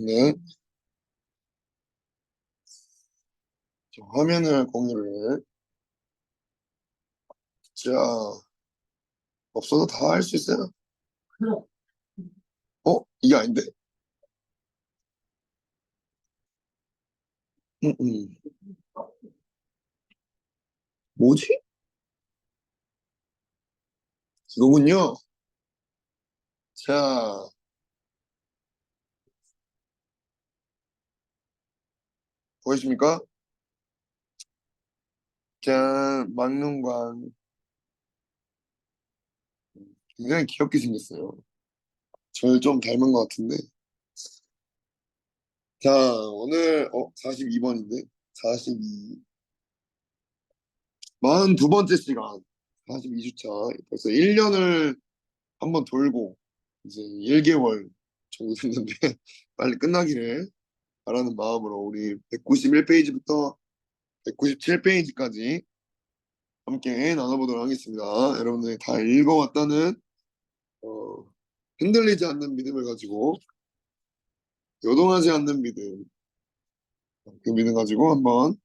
네. 자, 화면을 공유를. 자, 없어도 다 할 수 있어요. 이게 아닌데? 음, 음. 뭐지? 이거군요. 자, 보이십니까? 짠, 막눈광. 굉장히 귀엽게 생겼어요. 저를 좀 닮은 것 같은데. 자, 오늘, 42번인데? 42. 42번째 시간. 42주차. 벌써 1년을 한번 돌고, 이제 1개월 정도 됐는데, 빨리 끝나기를 바라는 마음으로 우리 191페이지부터 197페이지까지 함께 나눠보도록 하겠습니다. 여러분들이 다 읽어왔다는 어, 흔들리지 않는 믿음을 가지고 요동하지 않는 믿음, 그 믿음 가지고 한번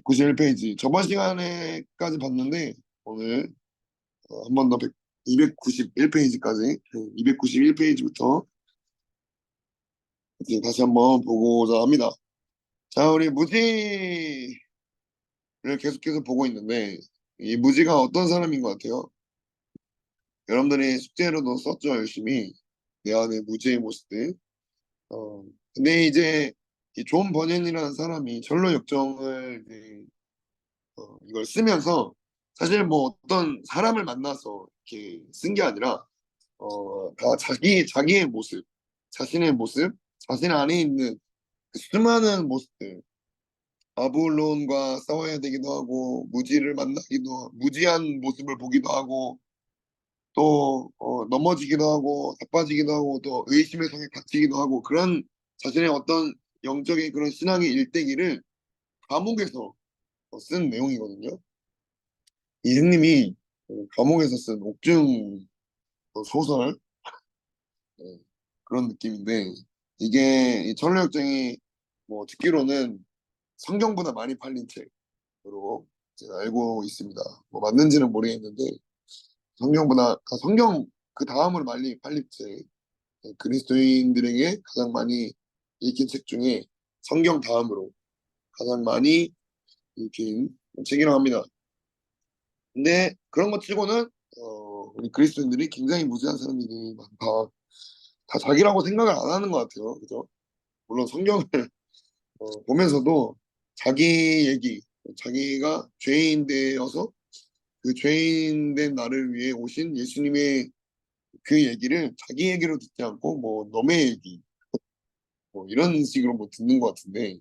191페이지 저번 시간에까지 봤는데 오늘 한 번 더 291페이지까지 291페이지부터 이제 다시 한번 보고자 합니다. 자, 우리 무지를 계속해서 보고 있는데 이 무지가 어떤 사람인 것 같아요? 여러분들이 숙제로도 썼죠, 열심히. 내 안의 무지의 모습들. 어, 근데 이제 이존 버년이라는 사람이 철로 역정을 이제, 이걸 쓰면서 사실 뭐 어떤 사람을 만나서 이렇게 쓴 게 아니라 다 자기의 모습, 자신의 모습, 자신 안에 있는 그 수많은 모습들, 아볼론과 싸워야 되기도 하고 무지를 만나기도 무지한 모습을 보기도 하고 또 넘어지기도 하고 자빠지기도 하고 또 의심의 성에 갇히기도 하고 그런 자신의 어떤 영적인 그런 신앙의 일대기를 감옥에서 쓴 내용이거든요. 이 형님이 감옥에서 쓴 옥중 소설 네, 그런 느낌인데 이게 이 천로역정이 뭐 듣기로는 성경보다 많이 팔린 책으로 제가 알고 있습니다. 뭐 맞는지는 모르겠는데 성경 그 다음으로 많이 팔린 책 그리스도인들에게 가장 많이 읽힌 책 중에 성경 다음으로 가장 많이 읽힌 책이라고 합니다. 근데 그런 것 치고는 우리 그리스도인들이 굉장히 무지한 사람들이 많다. 다 자기라고 생각을 안 하는 것 같아요. 그죠? 물론 성경을 보면서도 자기 얘기, 자기가 죄인 되어서 그 죄인 된 나를 위해 오신 예수님의 그 얘기를 자기 얘기로 듣지 않고 뭐 너의 얘기 뭐 이런 식으로 뭐 듣는 것 같은데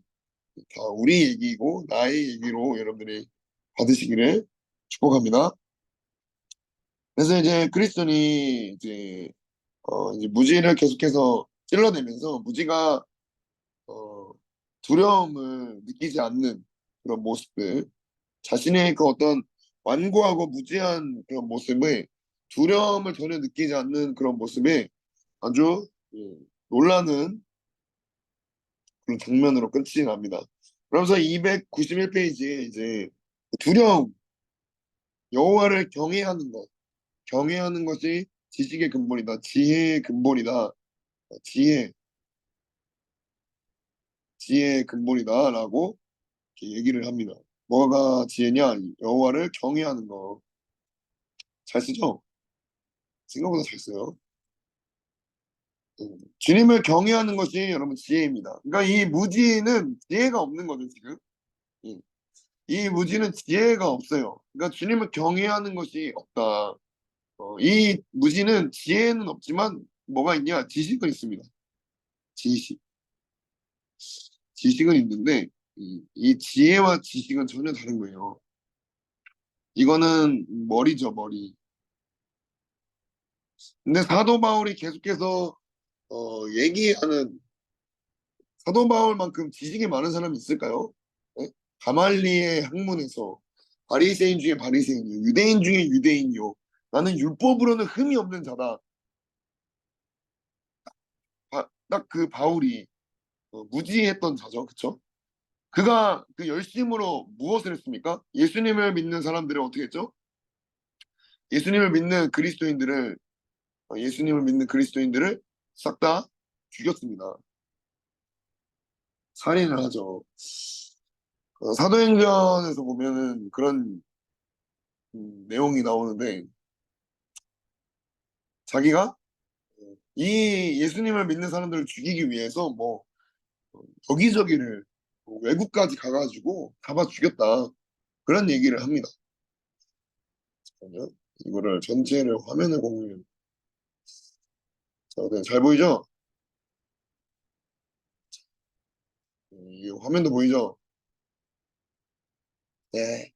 다 우리 얘기고 나의 얘기로 여러분들이 받으시기를 축복합니다. 그래서 이제 크리스천이 이제 무지를 계속해서 찔러내면서 무지가 어, 두려움을 느끼지 않는 그런 모습들, 자신의 그 어떤 완고하고 무지한 그런 모습을 두려움을 전혀 느끼지 않는 그런 모습에 아주 놀라는 그런 장면으로 끝이 납니다. 그러면서 291페이지에 이제 두려움, 여호와를 경외하는 것, 경외하는 것이 지식의 근본이다, 지혜의 근본이다, 지혜, 지혜의 근본이다라고 이렇게 얘기를 합니다. 뭐가 지혜냐? 여호와를 경외하는 거. 잘 쓰죠? 생각보다 잘 써요. 주님을 경외하는 것이 여러분 지혜입니다. 그러니까 이 무지는 지혜가 없는 거죠, 지금. 예. 이 무지는 지혜가 없어요. 그러니까 주님을 경외하는 것이 없다. 이 무지는 지혜는 없지만 뭐가 있냐? 지식은 있습니다. 지식. 지식은 있는데 이 지혜와 지식은 전혀 다른 거예요. 이거는 머리죠, 머리. 근데 사도 바울이 계속해서 얘기하는 사도 바울만큼 지식이 많은 사람이 있을까요? 네? 가말리의 학문에서 바리새인 중에 바리새인이요, 유대인 중에 유대인이요. 나는 율법으로는 흠이 없는 자다. 딱 그 바울이. 무지했던 자죠. 그쵸? 그가 그 열심으로 무엇을 했습니까? 예수님을 믿는 사람들을 어떻게 했죠? 예수님을 믿는 그리스도인들을 예수님을 믿는 그리스도인들을 싹 다 죽였습니다. 살인을 하죠. 사도행전에서 보면은 그런 내용이 나오는데 자기가 이 예수님을 믿는 사람들을 죽이기 위해서 뭐 여기저기를 외국까지 가가지고 잡아 죽였다 그런 얘기를 합니다. 잠깐만요. 이거를 전체를 화면을 공유. 자, 네, 잘 보이죠? 이 화면도 보이죠? 네.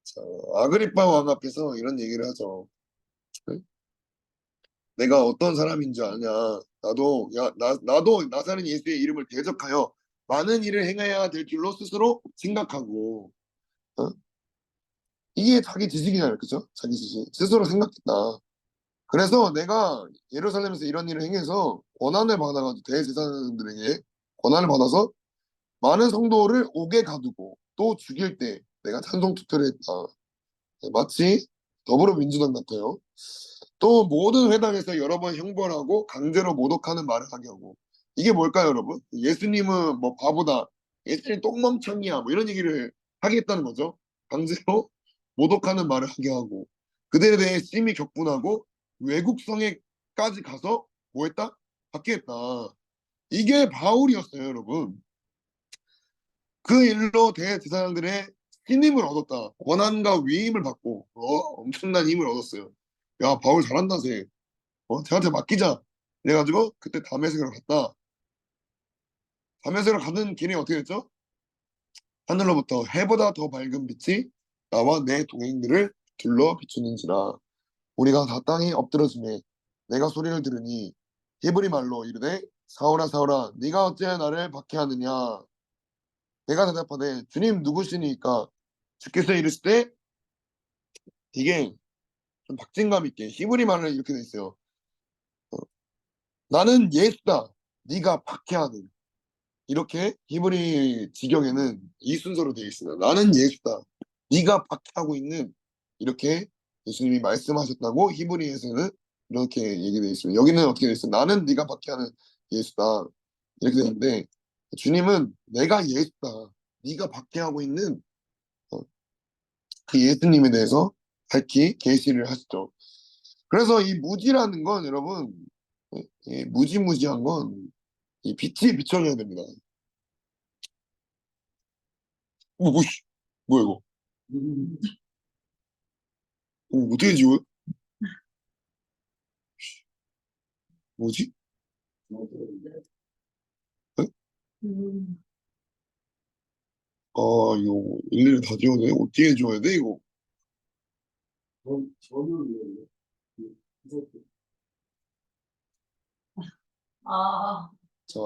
자, 아그리파 왕 앞에서 이런 얘기를 하죠. 네? 내가 어떤 사람인 줄 아냐? 나도 나사렛 예수의 이름을 대적하여 많은 일을 행해야 될 줄로 스스로 생각하고, 어? 이게 자기 지식이잖아요, 그죠? 자기 지식. 스스로 생각했다. 그래서 내가 예루살렘에서 이런 일을 행해서 권한을 받아가지고 대제사장들에게 권한을 받아서 많은 성도를 옥에 가두고 또 죽일 때 내가 찬송 투표를 했다. 네, 마치 더불어민주당 같아요. 또 모든 회당에서 여러 번 형벌하고 강제로 모독하는 말을 하게 하고 이게 뭘까요, 여러분? 예수님은 뭐 바보다, 예수님 똥멍청이야, 뭐 이런 얘기를 하겠다는 거죠. 강제로 모독하는 말을 하게 하고 그들에 대해 심히 격분하고 외국 성에까지 가서 뭐 했다? 받겠다. 이게 바울이었어요, 여러분. 그 일로 대제사장들의 신임을 얻었다. 권한과 위임을 받고 엄청난 힘을 얻었어요. 야, 바울 잘한다, 쟤. 쟤한테 맡기자. 그래가지고 그때 다메섹으로 갔다. 다메섹으로 가는 길이 어떻게 됐죠? 하늘로부터 해보다 더 밝은 빛이 나와 내 동행들을 둘러 비추는지라. 우리가 다 땅에 엎드러지매 내가 소리를 들으니 히브리 말로 이르되 사울아 사울아 네가 어찌 나를 박해하느냐. 내가 대답하되 주님 누구시니까. 주께서 이르시되, 되게 좀 박진감 있게 히브리 말을 이렇게 돼 있어요. 어, 나는 예수다. 네가 박해하는. 이렇게 히브리 직역에는 이 순서로 되어 있습니다. 나는 예수다. 네가 박해하고 있는. 이렇게 예수님이 말씀하셨다고 히브리에서는 이렇게 얘기되어 있습니다. 여기는 어떻게 되어 있어요? 나는 네가 박해하는 예수다. 이렇게 되는데 주님은 내가 예수다. 네가 박해하고 있는 어, 그 예수님에 대해서 밝히 계시를 하시죠. 그래서 이 무지라는 건 여러분, 이 무지무지한 건 이 빛이 비춰져야 됩니다. 씨, 뭐야 이거? 어떻게 지워요? 뭐지? 에? 아, 이거 일일이 다 지워야 돼? 어떻게 지워야 돼 이거? 아. 자,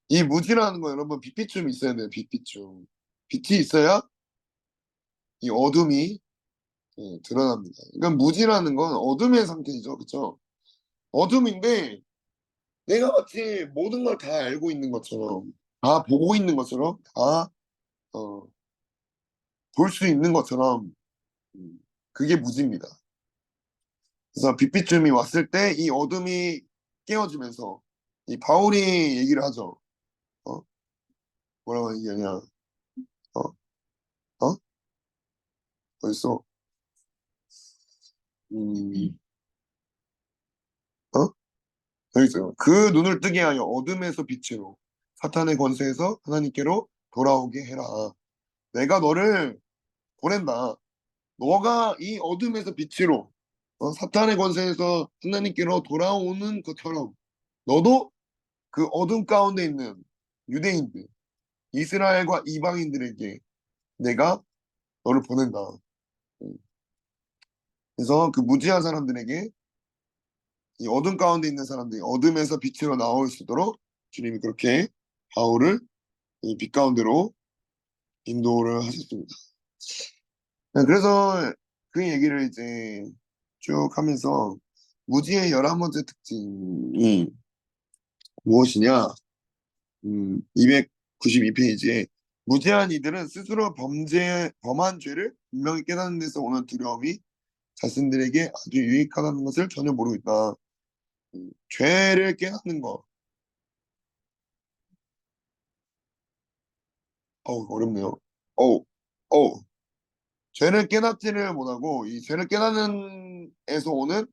이 무지라는 건 여러분 빛비춤이 있어야 돼요. 빛비춤. 빛이 있어야 이 어둠이 드러납니다. 그러니까 무지라는 건 어둠의 상태이죠, 그렇죠? 어둠인데 내가 마치 모든 걸 다 알고 있는 것처럼, 다 보고 있는 것처럼, 다 볼 수 있는 것처럼 그게 무지입니다. 그래서 빛비춤이 왔을 때 이 어둠이 깨어지면서 이 바울이 얘기를 하죠. 어? 뭐라고 얘기하냐? 어? 어? 어딨어? 음, 어? 여기 있어요. 그 눈을 뜨게 하여 어둠에서 빛으로 사탄의 권세에서 하나님께로 돌아오게 해라. 내가 너를 보낸다. 너가 이 어둠에서 빛으로 사탄의 권세에서 하나님께로 돌아오는 것처럼 너도 그 어둠 가운데 있는 유대인들, 이스라엘과 이방인들에게 내가 너를 보낸다. 그래서 그 무지한 사람들에게 이 어둠 가운데 있는 사람들이 어둠에서 빛으로 나올 수 있도록 주님이 그렇게 바울을 이 빛 가운데로 인도를 하셨습니다. 그래서 그 얘기를 이제 쭉 하면서 무지의 11번째 특징이 무엇이냐? 292페이지에 무지한 이들은 스스로 범한 죄를 분명히 깨닫는 데서 오는 두려움이 자신들에게 아주 유익하다는 것을 전혀 모르고 있다. 죄를 깨닫는 거, 어렵네요. 어우, 어우, 죄를 깨닫지를 못하고 이 죄를 깨닫는 에서 오는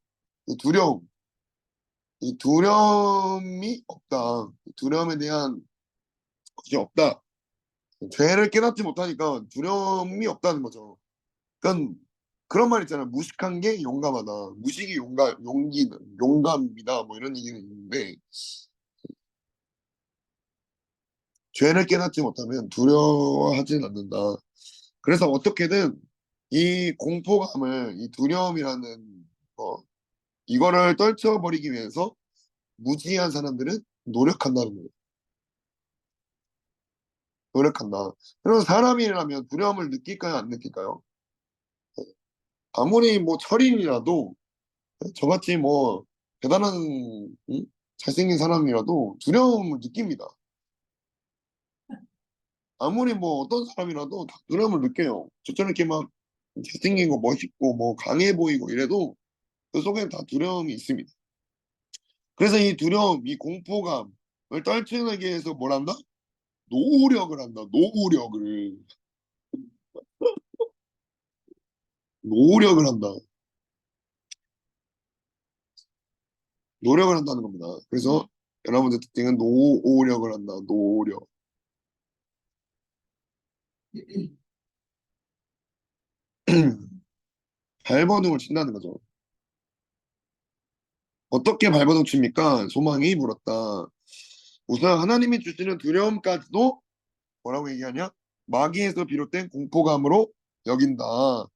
이 두려움, 이 두려움이 없다. 이 두려움에 대한 것이 없다. 죄를 깨닫지 못하니까 두려움이 없다는 거죠. 그러니까 그런 말 있잖아요. 무식한 게 용감하다. 무식이 용감이다. 뭐 이런 얘기는 있는데 죄를 깨닫지 못하면 두려워하진 않는다. 그래서 어떻게든 이 공포감을, 이 두려움이라는 거, 이거를 떨쳐버리기 위해서 무지한 사람들은 노력한다는 거예요. 노력한다. 그럼 사람이라면 두려움을 느낄까요? 안 느낄까요? 아무리 뭐 철인이라도 저같이 뭐 대단한 응? 잘생긴 사람이라도 두려움을 느낍니다. 아무리 뭐 어떤 사람이라도 다 두려움을 느껴요. 저처럼 이렇게 막 잘생긴 거 멋있고 뭐 강해 보이고 이래도 그 속에는 다 두려움이 있습니다. 그래서 이 두려움, 이 공포감을 떨쳐내기 위해서 뭘 한다? 노력을 한다. 노력을 한다. 노력을 한다는 겁니다. 그래서 여러분들 특징은 노력을 한다. 노력. 발버둥을 친다는 거죠. 어떻게 발버둥 칩니까? 소망이 물었다. 우선 하나님이 주시는 두려움까지도 뭐라고 얘기하냐? 마귀에서 비롯된 공포감으로 여긴다. 어?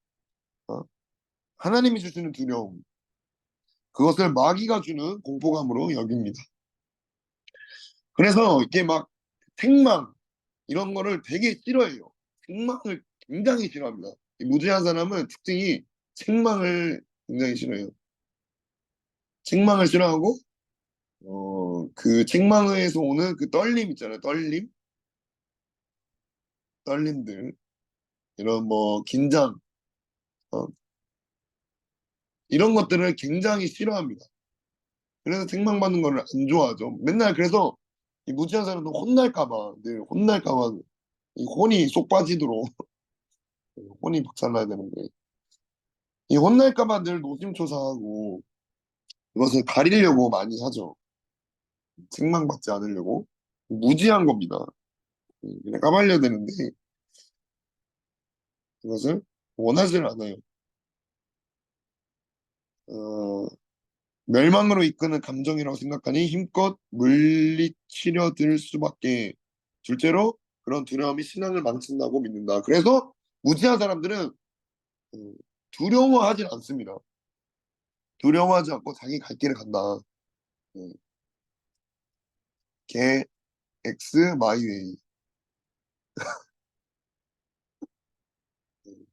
하나님이 주시는 두려움, 그것을 마귀가 주는 공포감으로 여깁니다. 그래서 이게 막 책망 이런 거를 되게 싫어해요. 책망을 굉장히 싫어합니다. 이 무지한 사람은 특징이 책망을 굉장히 싫어해요. 책망을 싫어하고 그 책망에서 오는 그 떨림 있잖아요. 떨림들 이런 뭐 긴장 어, 이런 것들을 굉장히 싫어합니다. 그래서 책망받는 거를 안 좋아하죠. 맨날 그래서 이 무지한 사람은 늘 혼날까 봐 이 혼이 쏙 빠지도록 혼이 박살나야 되는데 이 혼날까 봐 늘 노심초사하고 이것을 가리려고 많이 하죠. 책망받지 않으려고 무지한 겁니다. 그냥 까발려야 되는데 이것을 원하지를 않아요. 어, 멸망으로 이끄는 감정이라고 생각하니 힘껏 물리치려 들 수밖에. 둘째로 그런 두려움이 신앙을 망친다고 믿는다. 그래서 무지한 사람들은 음, 두려워하진 않습니다. 두려워하지 않고 자기 갈 길을 간다. 음, 개 X 마이웨이. 음,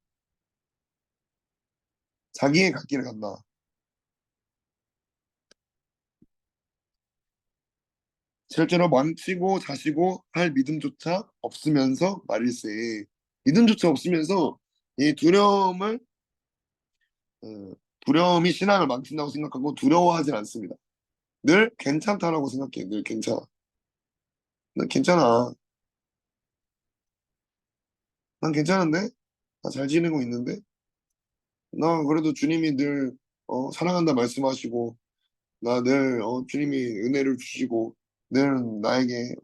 자기의 갈 길을 간다. 실제로 망치고 자시고 할 믿음조차 없으면서 말일세. 믿음조차 없으면서 이 어, 두려움이 신앙을 망친다고 생각하고 두려워하진 않습니다. 늘 괜찮다라고 생각해. 늘 괜찮아. 난 괜찮아. 난 괜찮은데? 나 잘 지내고 있는데? 나 그래도 주님이 늘 사랑한다 말씀하시고 나 늘 주님이 은혜를 주시고 늘 나에게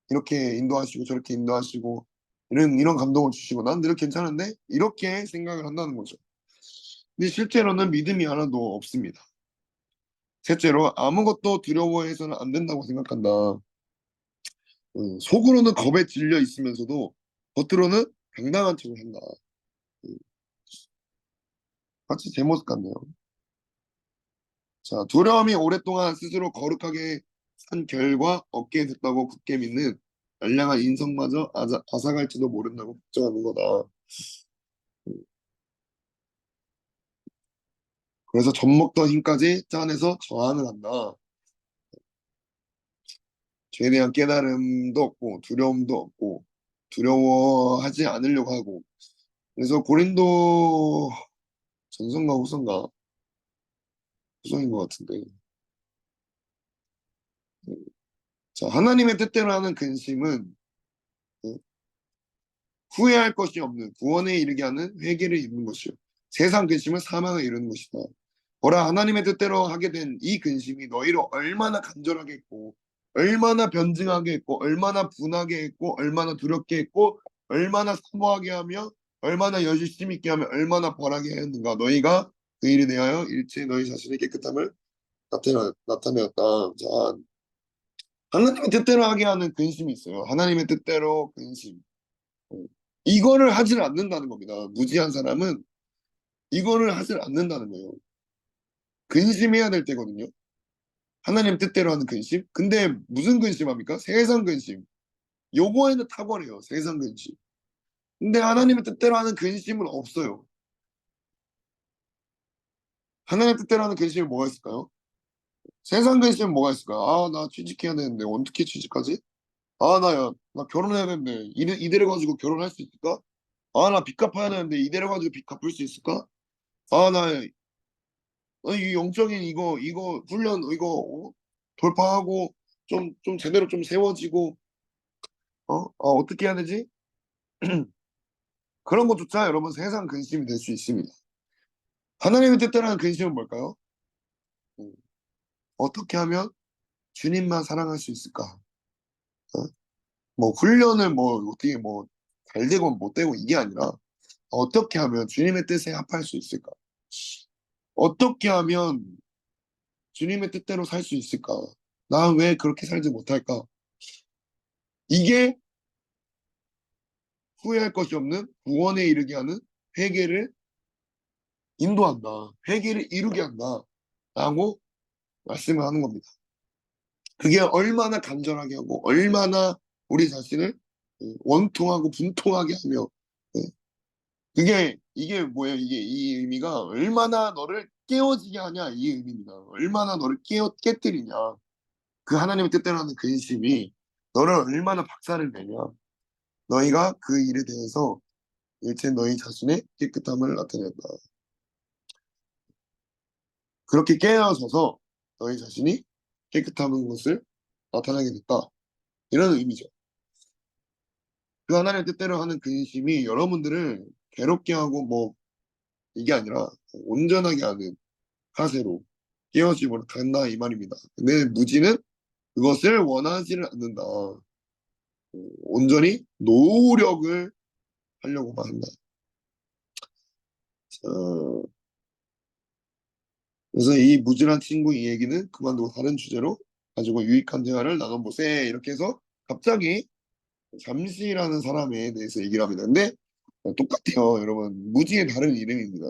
이렇게 인도하시고 저렇게 인도하시고 이런 감동을 주시고 난 늘 괜찮은데? 이렇게 생각을 한다는 거죠. 근데 실제로는 믿음이 하나도 없습니다. 셋째로 아무것도 두려워해서는 안 된다고 생각한다. 속으로는 겁에 질려 있으면서도 겉으로는 당당한 척을 한다. 음, 마치 제 모습 같네요. 자, 두려움이 오랫동안 스스로 거룩하게 산 결과 얻게 됐다고 굳게 믿는 알량한 인성마저 앗아갈지도 모른다고 걱정하는 거다. 그래서 젖먹던 힘까지 짜내서 저항을 한다. 죄에 대한 깨달음도 없고 두려움도 없고 두려워하지 않으려고 하고. 그래서 고린도 전서인가 후서인가 후서인 것 같은데, 자, 하나님의 뜻대로 하는 근심은 후회할 것이 없는 구원에 이르게 하는 회개를 이루는 것이요, 세상 근심은 사망을 이루는 것이다. 보라, 하나님의 뜻대로 하게 된 이 근심이 너희를 얼마나 간절하게 했고, 얼마나 변증하게 했고, 얼마나 분하게 했고, 얼마나 두렵게 했고, 얼마나 사모하게 하며, 얼마나 열심 있게 하며, 얼마나 벌하게 했는가. 너희가 그 일에 대하여 일체 너희 자신의 깨끗함을 나타내었다. 자, 하나님의 뜻대로 하게 하는 근심이 있어요. 하나님의 뜻대로 근심. 이거를 하질 않는다는 겁니다. 무지한 사람은 이거를 하질 않는다는 거예요. 근심해야 될 때거든요. 하나님 뜻대로 하는 근심. 근데 무슨 근심합니까? 세상 근심. 요거에는 탁월해요. 세상 근심. 근데 하나님의 뜻대로 하는 근심은 없어요. 하나님 뜻대로 하는 근심이 뭐가 있을까요? 세상 근심은 뭐가 있을까요? 아, 나 취직해야 되는데 어떻게 취직하지? 아, 나 결혼해야 되는데 이대로 가지고 결혼할 수 있을까? 아, 나 빚 갚아야 되는데 이대로 가지고 빚 갚을 수 있을까? 아, 이 영적인 이거 훈련 이거 돌파하고 좀 제대로 좀 세워지고 어떻게 해야 되지? 그런 것조차 여러분 세상 근심이 될 수 있습니다. 하나님의 뜻대로는 근심은 뭘까요? 음, 어떻게 하면 주님만 사랑할 수 있을까? 어? 뭐 훈련을 뭐 어떻게 뭐 잘 되고 못 되고 이게 아니라 어떻게 하면 주님의 뜻에 합할 수 있을까? 어떻게 하면 주님의 뜻대로 살 수 있을까? 나 왜 그렇게 살지 못할까? 이게 후회할 것이 없는 구원에 이르게 하는 회개를 인도한다. 회개를 이루게 한다. 라고 말씀을 하는 겁니다. 그게 얼마나 간절하게 하고 얼마나 우리 자신을 원통하고 분통하게 하며, 예, 그게 이게 뭐예요? 이게 이 의미가 얼마나 너를 깨어지게 하냐 이 의미입니다. 얼마나 너를 깨뜨리냐. 그 하나님의 뜻대로 하는 근심이 너를 얼마나 박살을 내냐. 너희가 그 일에 대해서 일체 너희 자신의 깨끗함을 나타낸다. 그렇게 깨어져서 너희 자신이 깨끗한 것을 나타내게 됐다. 이런 의미죠. 그 하나님의 뜻대로 하는 근심이 여러분들을 괴롭게 하고 뭐 이게 아니라 온전하게 하는 하세로 깨어짐으로 간다 이 말입니다. 근데 무지는 그것을 원하지를 않는다. 온전히 노력을 하려고만 한다. 어, 그래서 이 무지란 친구 이 얘기는 그만두고 다른 주제로 가지고 유익한 대화를 나눠보세. 이렇게 해서 갑자기 잠시라는 사람에 대해서 얘기를 합니다. 근데 똑같아요, 여러분. 무지의 다른 이름입니다.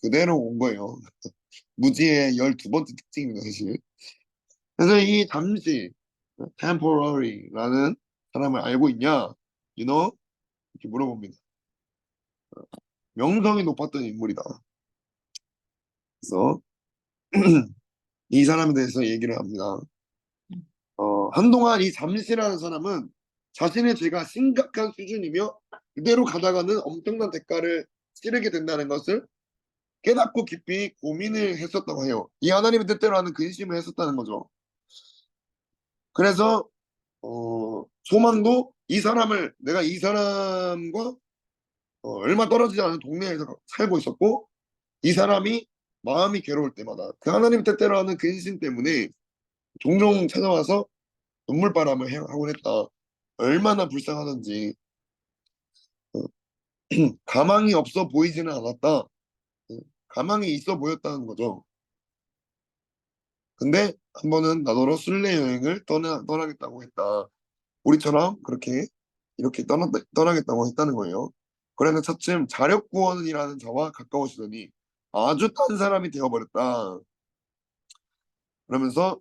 그대로 온 거예요. 무지의 12번째 특징입니다, 사실. 그래서 이 잠시, temporary라는 사람을 알고 있냐? You know? 이렇게 물어봅니다. 명성이 높았던 인물이다. 그래서 이 사람에 대해서 얘기를 합니다. 한동안 이 잠시라는 사람은 자신의 죄가 심각한 수준이며 그대로 가다가는 엄청난 대가를 치르게 된다는 것을 깨닫고 깊이 고민을 했었다고 해요. 이 하나님의 뜻대로 하는 근심을 했었다는 거죠. 그래서 소망도 내가 이 사람과 얼마 떨어지지 않은 동네에서 살고 있었고 이 사람이 마음이 괴로울 때마다 그 하나님 뜻대로 하는 근심 때문에 종종 찾아와서 눈물바람을 하곤 했다. 얼마나 불쌍하던지. 어, 가망이 없어 보이지는 않았다. 가망이 있어 보였다는 거죠. 근데 한 번은 나더러 순례 여행을 떠나겠다고 했다. 우리처럼 그렇게 이렇게 떠나겠다고 했다는 거예요. 그래서 차츰 자력구원이라는 자와 가까워지더니 아주 딴 사람이 되어버렸다. 그러면서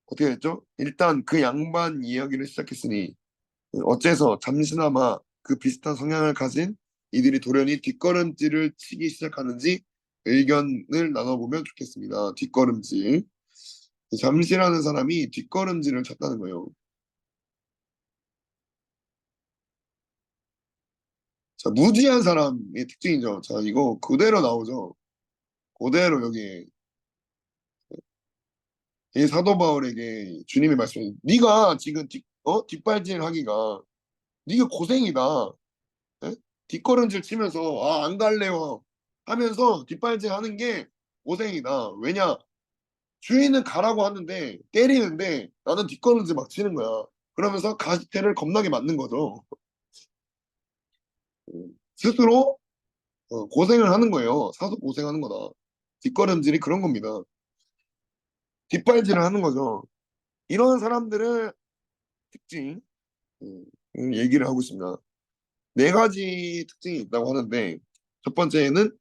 어떻게 됐죠? 일단 그 양반 이야기를 시작했으니 어째서 잠시나마 그 비슷한 성향을 가진 이들이 돌연히 뒷걸음질을 치기 시작하는지 의견을 나눠보면 좋겠습니다. 뒷걸음질. 이 잠시라는 사람이 뒷걸음질을 쳤다는 거예요. 자, 무지한 사람의 특징이죠. 자, 이거 그대로 나오죠. 그대로 여기 이 사도 바울에게 주님이 말씀해, 네가 지금 뒷발질 하기가 네가 고생이다. 예? 뒷걸음질 치면서 안 갈래요 하면서 뒷발질 하는 게 고생이다. 왜냐? 주인은 가라고 하는데 때리는데 나는 뒷걸음질 막 치는 거야. 그러면서 가시태를 겁나게 맞는 거죠. 스스로 고생을 하는 거예요. 사서 고생하는 거다. 뒷걸음질이 그런 겁니다. 뒷발질을 하는 거죠. 이런 사람들을 특징 얘기를 하고 있습니다. 네 가지 특징이 있다고 하는데 첫 번째는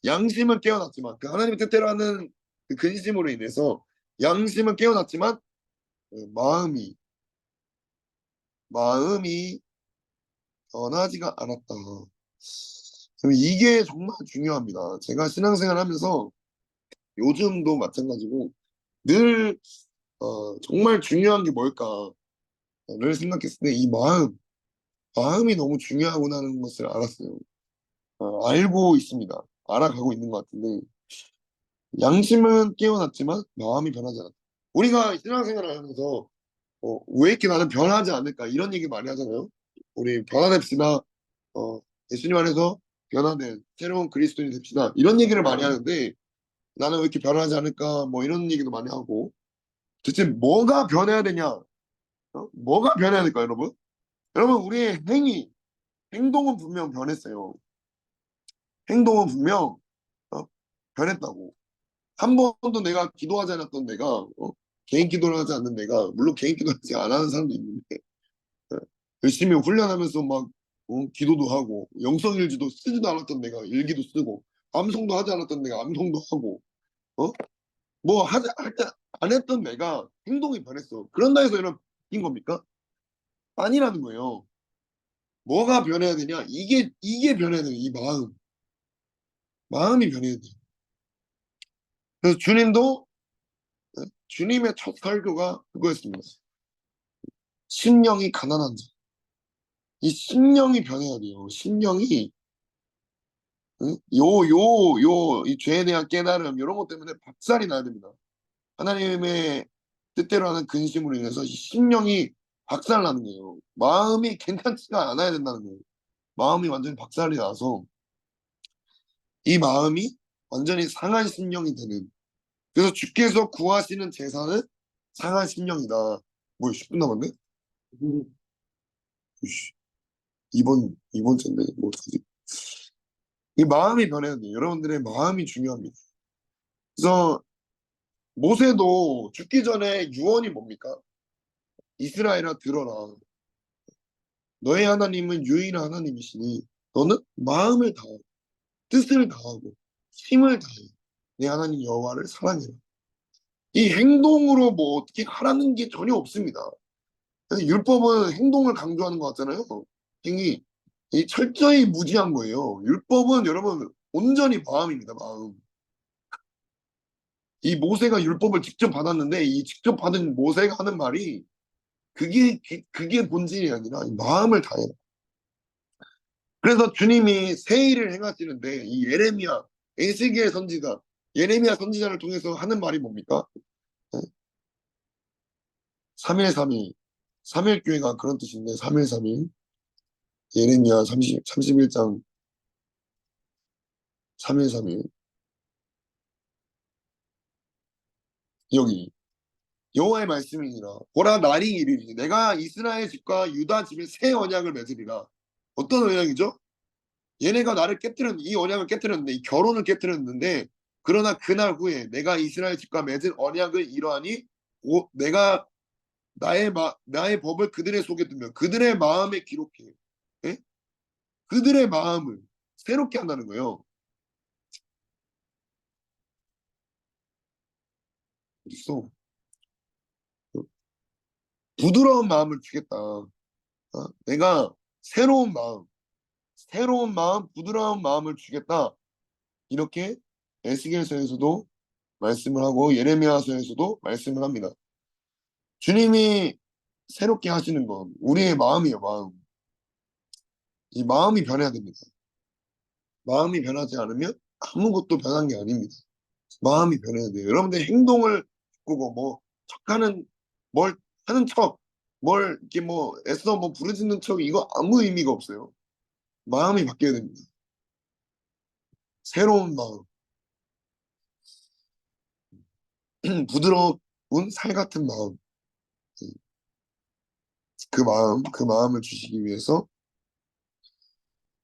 양심은 깨어났지만 그 하나님의 뜻대로 하는 그 근심으로 인해서 양심은 깨어났지만 마음이 변하지가 않았다. 그럼 이게 정말 중요합니다. 제가 신앙생활 하면서 요즘도 마찬가지고 늘 정말 중요한 게 뭘까를 생각했을 때 이 마음이 너무 중요하구나는 것을 알았어요. 알고 있습니다. 알아가고 있는 것 같은데 양심은 깨어났지만 마음이 변하지 않았다. 우리가 신앙생활을 하면서 왜 이렇게 나는 변하지 않을까 이런 얘기 많이 하잖아요. 우리 변화됩시다. 예수님 안에서 변화된 새로운 그리스도인이 됩시다. 이런 얘기를 많이 하는데 나는 왜 이렇게 변하지 않을까 뭐 이런 얘기도 많이 하고 도대체 뭐가 변해야 되냐? 뭐가 변해야 될까 여러분? 여러분 우리의 행동은 분명 변했어요. 행동은 분명 어, 변했다고. 한 번도 내가 기도하지 않았던 내가 개인 기도를 하지 않는 내가 물론 개인 기도하지 안 하는 사람도 있는데 어, 열심히 훈련하면서 막 기도도 하고 영성일지도 쓰지도 않았던 내가 일기도 쓰고 암송도 하지 않았던 내가 암송도 하고 어? 뭐 안 했던 내가 행동이 변했어. 그런다 해서 이런 바뀐 겁니까? 아니라는 거예요. 뭐가 변해야 되냐? 이게 변해야 돼요. 이 마음이 변해야 돼. 그래서 주님의 첫 설교가 그거였습니다. 심령이 가난한 자. 이 심령이 변해야 돼요. 심령이 응? 이 죄에 대한 깨달음 이런 것 때문에 박살이 나야 됩니다. 하나님의 뜻대로 하는 근심으로 인해서 이 심령이 박살나는 거예요. 마음이 괜찮지가 않아야 된다는 거예요. 마음이 완전히 박살이 나서 이 마음이 완전히 상한 심령이 되는. 그래서 주께서 구하시는 제사는 상한 심령이다. 뭐 10분 남았네? 이씨, 이번 주인데 뭐 어떡하지? 이 마음이 변해야 돼요. 여러분들의 마음이 중요합니다. 그래서 모세도 죽기 전에 유언이 뭡니까? 이스라엘아 들어라. 너의 하나님은 유일한 하나님이시니 너는 마음을 다하고 뜻을 다하고 힘을 다해 내 하나님 여호와를 사랑해라. 이 행동으로 뭐 어떻게 하라는 게 전혀 없습니다. 그래서 율법은 행동을 강조하는 것 같잖아요. 행위. 이 철저히 무지한 거예요. 율법은 여러분 온전히 마음입니다. 마음. 이 모세가 율법을 직접 받았는데 이 직접 받은 모세가 하는 말이 그게 본질이 아니라 이 마음을 다해라. 그래서 주님이 새 일을 행하시는데 이 에스겔 선지자, 예레미야 선지자를 통해서 하는 말이 뭡니까? 3일3일, 3일교회가 그런 뜻인데 3일3일, 예레미야 31장 3일3일, 여기 여호와의 말씀이니라. 보라 날이 이르리니 내가 이스라엘 집과 유다 집에 새 언약을 맺으리라. 어떤 언약이죠? 얘네가 나를 이 언약을 깨뜨렸는데 이 결혼을 깨뜨렸는데 그러나 그날 후에 내가 이스라엘 집과 맺은 언약을 이러하니 내가 나의 법을 그들의 속에 두면 그들의 마음에 기록해. 예? 그들의 마음을 새롭게 한다는 거예요. 그래서 부드러운 마음을 주겠다. 내가 새로운 마음, 부드러운 마음을 주겠다. 이렇게 에스겔서에서도 말씀을 하고 예레미야서에서도 말씀을 합니다. 주님이 새롭게 하시는 건 우리의 마음이에요, 마음. 이 마음이 변해야 됩니다. 마음이 변하지 않으면 아무것도 변한 게 아닙니다. 마음이 변해야 돼요. 여러분들 행동을 바꾸고 뭐 척하는 뭘 하는 척, 뭘 이렇게 뭐 애써 뭐 부르짖는 척 이거 아무 의미가 없어요. 마음이 바뀌어야 됩니다. 새로운 마음, 부드러운 살 같은 마음, 그 마음을 주시기 위해서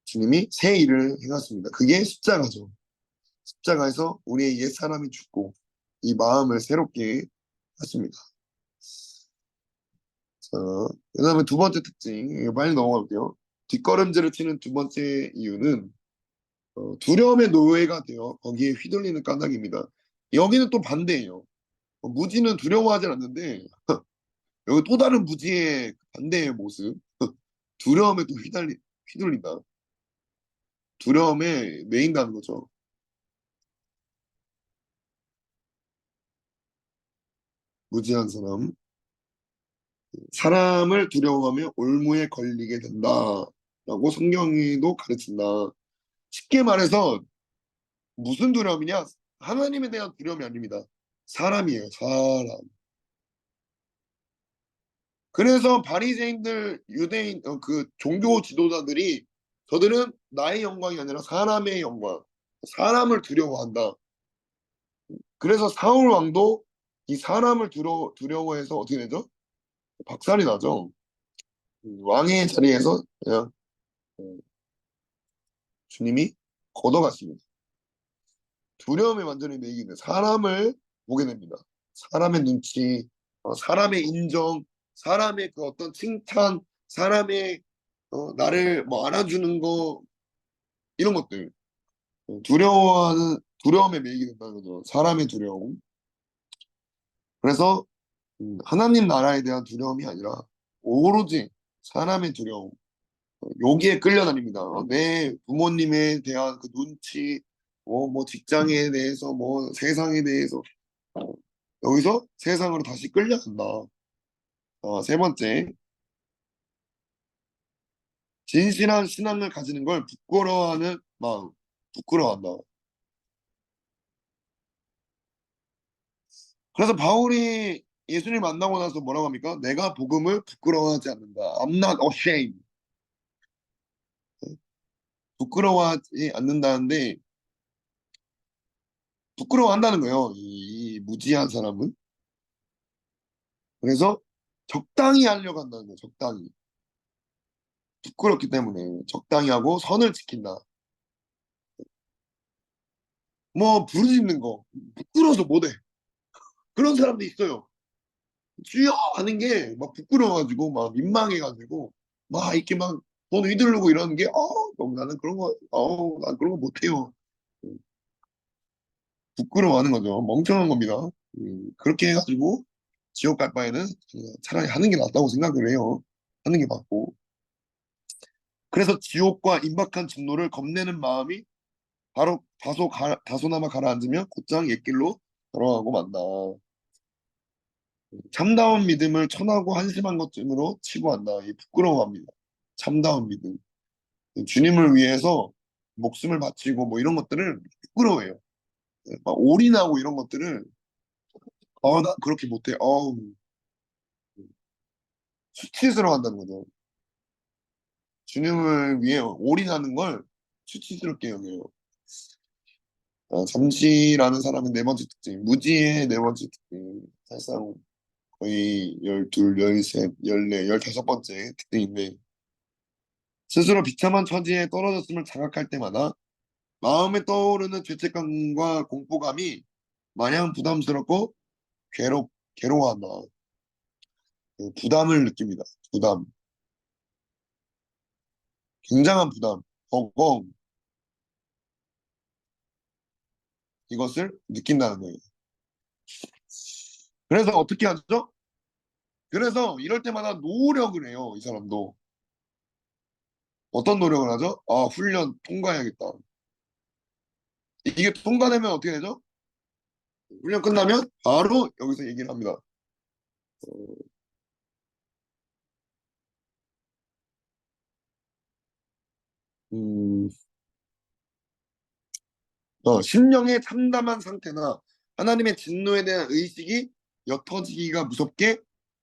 주님이 새 일을 행하십니다. 그게 십자가죠. 십자가에서 우리의 옛 사람이 죽고 이 마음을 새롭게 하십니다. 자, 그다음에 두 번째 특징, 이거 빨리 넘어갈게요. 뒷걸음질을 치는 두 번째 이유는 두려움의 노예가 되어 거기에 휘둘리는 까닭입니다. 여기는 또 반대예요. 무지는 두려워하지 않는데 여기 또 다른 무지의 반대의 모습. 두려움에 또 휘둘린다. 두려움에 매인다는 거죠. 무지한 사람. 사람을 두려워하며 올무에 걸리게 된다라고 성경이도 가르친다. 쉽게 말해서 무슨 두려움이냐? 하나님에 대한 두려움이 아닙니다. 사람이에요, 사람. 그래서 바리새인들, 유대인, 그 종교 지도자들이 저들은 나의 영광이 아니라 사람의 영광, 사람을 두려워한다. 그래서 사울 왕도 이 사람을 두려워해서 어떻게 되죠? 박살이 나죠. 왕의 자리에서 그냥 어, 주님이 걷어갔습니다. 두려움에 완전히 매이기는 사람을 보게 됩니다. 사람의 눈치, 사람의 인정, 사람의 그 어떤 칭찬, 사람의 나를 뭐 알아주는 거 이런 것들 두려움에 매이게 된다는 거죠. 사람의 두려움. 그래서 하나님 나라에 대한 두려움이 아니라 오로지 사람의 두려움. 여기에 끌려다닙니다. 내 부모님에 대한 그 눈치, 뭐 직장에 대해서, 뭐 세상에 대해서 어, 여기서 세상으로 다시 끌려간다. 세 번째, 진실한 신앙을 가지는 걸 부끄러워하는 마음, 부끄러워한다. 그래서 바울이 예수님 만나고 나서 뭐라고 합니까? 내가 복음을 부끄러워하지 않는다. I'm not ashamed. 부끄러워하지 않는다는데 부끄러워한다는 거예요. 이 무지한 사람은. 그래서 적당히 하려고 한다는 거예요. 적당히. 부끄럽기 때문에 적당히 하고 선을 지킨다. 뭐 부르짖는 거 부끄러워서 못해. 그런 사람도 있어요. 주여 하는 게 막 부끄러워가지고 막 민망해가지고 막 이렇게 막 돈 휘두르고 이러는 게 너무 나는 그런 거 난 그런 거 못해요. 부끄러워하는 거죠. 멍청한 겁니다. 그렇게 해가지고 지옥 갈 바에는 차라리 하는 게 낫다고 생각을 해요. 하는 게 맞고. 그래서 지옥과 임박한 진노를 겁내는 마음이 바로 다소나마 가라앉으면 곧장 옛길로 돌아가고 만다. 참다운 믿음을 천하고 한심한 것쯤으로 치부한다. 이 부끄러워합니다. 참다운 믿음. 주님을 위해서 목숨을 바치고 뭐 이런 것들을 부끄러워해요. 막 올인하고 이런 것들을 나 그렇게 못해. 수치스러워 한다는 거죠. 주님을 위해 올인하는 걸 수치스럽게 여겨요. 잠시라는 사람의 네 번째 특징, 무지의 네 번째 특징, 사실상 거의 12, 13, 14, 15번째 특징인데 스스로 비참한 처지에 떨어졌음을 자각할 때마다 마음에 떠오르는 죄책감과 공포감이 마냥 부담스럽고 괴로워한다. 그 부담을 느낍니다. 부담. 굉장한 부담, 버거움, 이것을 느낀다는 거예요. 그래서 어떻게 하죠? 그래서 이럴 때마다 노력을 해요, 이 사람도. 어떤 노력을 하죠? 훈련 통과해야겠다. 이게 통과되면 어떻게 되죠? 훈련 끝나면 바로 여기서 얘기를 합니다. 음, 심령의 참담한 상태나 하나님의 진노에 대한 의식이 옅어지기가 무섭게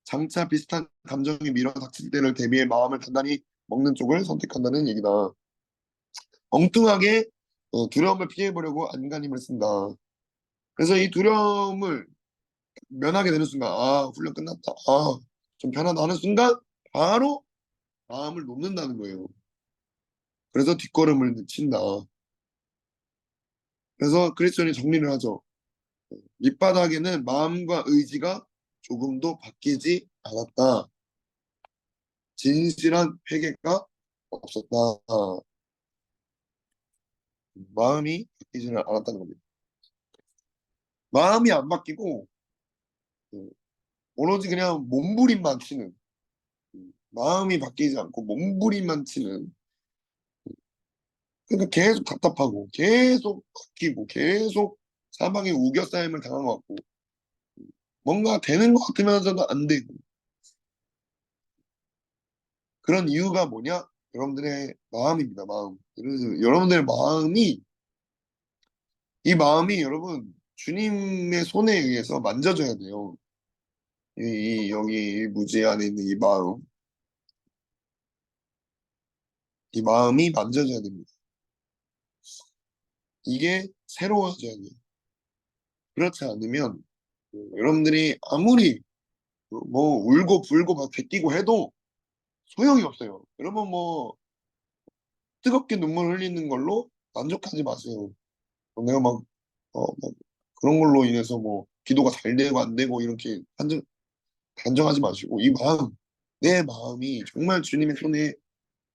장차 비슷한 감정이 밀어닥칠 때를 대비해 마음을 단단히 먹는 쪽을 선택한다는 얘기다. 엉뚱하게 두려움을 피해보려고 안간힘을 쓴다. 그래서 이 두려움을 면하게 되는 순간, 아, 훈련 끝났다. 아, 좀 편하다 하는 순간, 바로 마음을 놓는다는 거예요. 그래서 뒷걸음을 친다. 그래서 크리스천이 정리를 하죠. 밑바닥에는 마음과 의지가 조금도 바뀌지 않았다. 진실한 회개가 없었다. 마음이 바뀌지는 않았다는 겁니다. 마음이 안 바뀌고 오로지 그냥 몸부림만 치는, 마음이 바뀌지 않고 몸부림만 치는, 그러니까 계속 답답하고 계속 바뀌고 계속 사방에 우겨싸임을 당한 것 같고 뭔가 되는 것 같으면서도 안 되고, 그런 이유가 뭐냐? 여러분들의 마음입니다. 마음. 그래서 여러분들의 마음이, 이 마음이 여러분 주님의 손에 의해서 만져져야 돼요. 여기 이 무지 안에 있는 이 마음, 이 마음이 만져져야 됩니다. 이게 새로워져야 돼요. 그렇지 않으면 여러분들이 아무리 뭐 울고 불고 막 베끼고 해도 소용이 없어요. 여러분 뭐 뜨겁게 눈물 흘리는 걸로 만족하지 마세요. 내가 막 그런 걸로 인해서 뭐 기도가 잘 되고 안 되고 이렇게 단정하지 마시고 이 마음, 내 마음이 정말 주님의 손에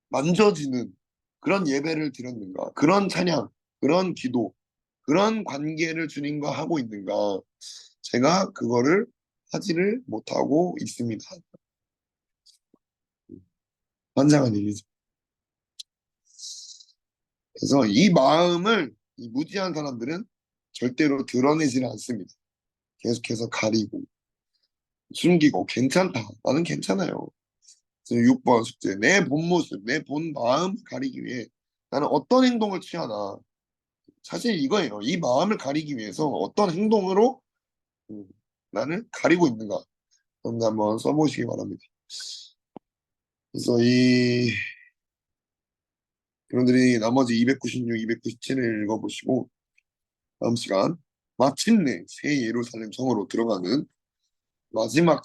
만져지는 그런 예배를 드렸는가, 그런 찬양, 그런 기도, 그런 관계를 주님과 하고 있는가, 제가 그거를 하지를 못하고 있습니다. 환장한 일이죠. 그래서 이 마음을 이 무지한 사람들은 절대로 드러내지는 않습니다. 계속해서 가리고 숨기고 괜찮다. 나는 괜찮아요. 그래서 6번 숙제. 내 본 모습, 내 본 마음 가리기 위해 나는 어떤 행동을 취하나. 사실 이거예요. 이 마음을 가리기 위해서 어떤 행동으로 음, 나를 가리고 있는가. 여러분들 한번 써보시기 바랍니다. 그래서 여러분들이 나머지 296, 297을 읽어보시고 다음 시간 마침내 새 예루살렘 성으로 들어가는 마지막